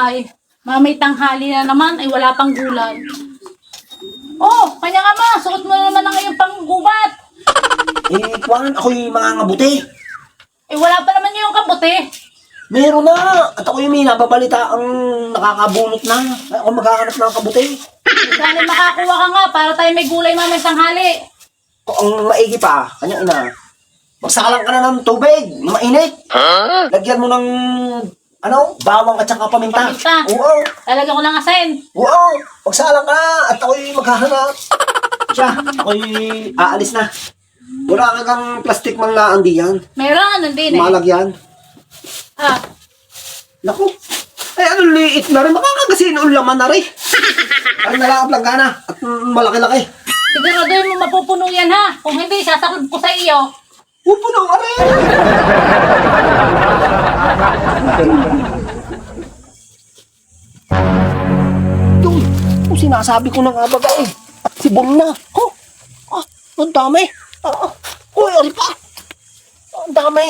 gulay. Mamay tanghali na naman, ay wala pang gulay. Oh, kanya ka ma, suot mo na naman ang iyong panggubat. Kuwan, ako'y mangangabuti. Wala pa naman yung kabuti. Meron na. At ako yung may nababalita ang nakakabunot na. Ay, ako maghahanap ng kabuti. Sana makakuha ka nga para tayo may gulay mamay tanghali. Ang maigi pa, kanyang ina. Magsalang ka na ng tubig, mainit. Lagyan mo ng, bawang at saka paminta. Paminta? Oo. Talaga ko ng asin. Oo. Magsalang ka na at ako'y maghahanap. Siya, ako'y aalis na. Wala kang plastic mang naandi yan. Meron, nandun eh. Malagyan. Ah, Naku. Ay, ano liit na rin. Makakagasin ang laman na rin. Ang nalakap lang gana. At malaki-laki. siguraduhin mo mapupuno yan ha. Kung hindi, sasaklog ko sa iyo. Pupuno ka rin. Yung, kung sinasabi ko na nga baga eh. At sibol na. Oh, ang dami. Uy, ari pa. Ang dami.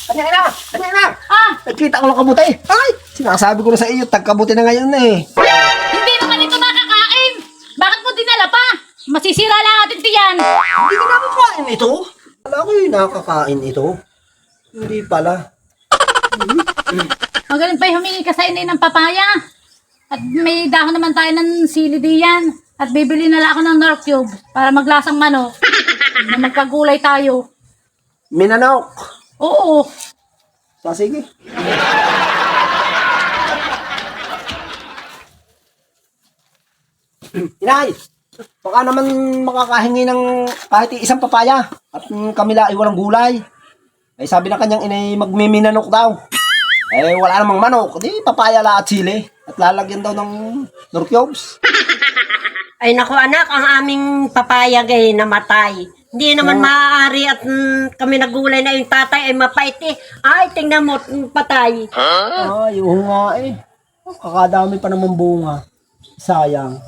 Kanya na. Nagkita ko lang kabuti. Ay, sinasabi ko na sa iyo, tagkabuti na ngayon eh. Hindi naman ito nakakain. Bakit mo dinala pa? Masisira lang atin tiyan. Hindi ka nakakain ito? Wala ko yung nakakain ito. Hindi pala. Magaling pa humingi ka sa inay ng papaya. At may dahon naman tayo ng sili diyan. At bibili na lang ako ng Nor Cube para maglasang manok. Na magkagulay tayo. Minanok. Oo. Sige. Inay, baka naman makakahingi ng kahit isang papaya at kamila ay walang gulay. Ay sabi na kanyang inay magmiminanok daw. Eh wala namang manok, di papaya la at sili at lalagyan daw ng Norcubes. Ay naku anak, ang aming papayag ay namatay. Hindi naman maaari at kami nagulay na yung tatay ay mapait eh. Ay, tingnan mo, patay. Ay, oo nga eh. Kakadami pa naman bunga. Sayang.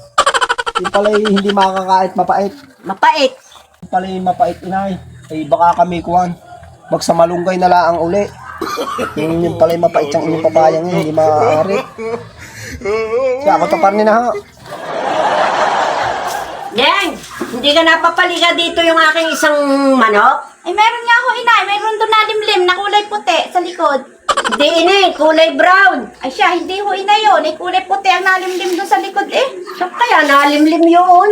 Yung pala hindi makakait mapait. Mapait. Yung pala mapait inay. Ay baka kami kuhan. Magsamalunggay na lang uli. Yung pala mapait siyang inyong papayang eh. Hindi maaari. Kaya ako taparni na ha. Geng, hindi ka napapaliga dito yung aking isang manok? Ay, meron nga ho, inay. Meron doon na limlim na kulay puti sa likod. Hindi ini, kulay brown. Ay, siya, hindi ho, inay yun. Ay, kulay puti ang nalimlim doon sa likod eh. So, kaya nalimlim yun.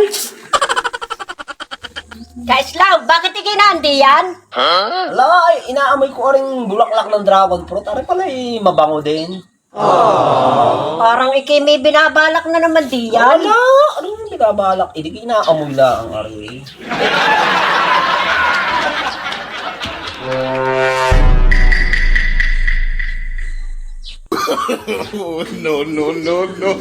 Kaislaw, bakit ikinandi yan? Ala, ay, inaamoy ko rin bulaklak ng dragon fruit. Ari pala mabango din. Parang may binabalak na naman di yan. Wala! Ano yung binabalak? Hindi inaamoy lang, Ari. No.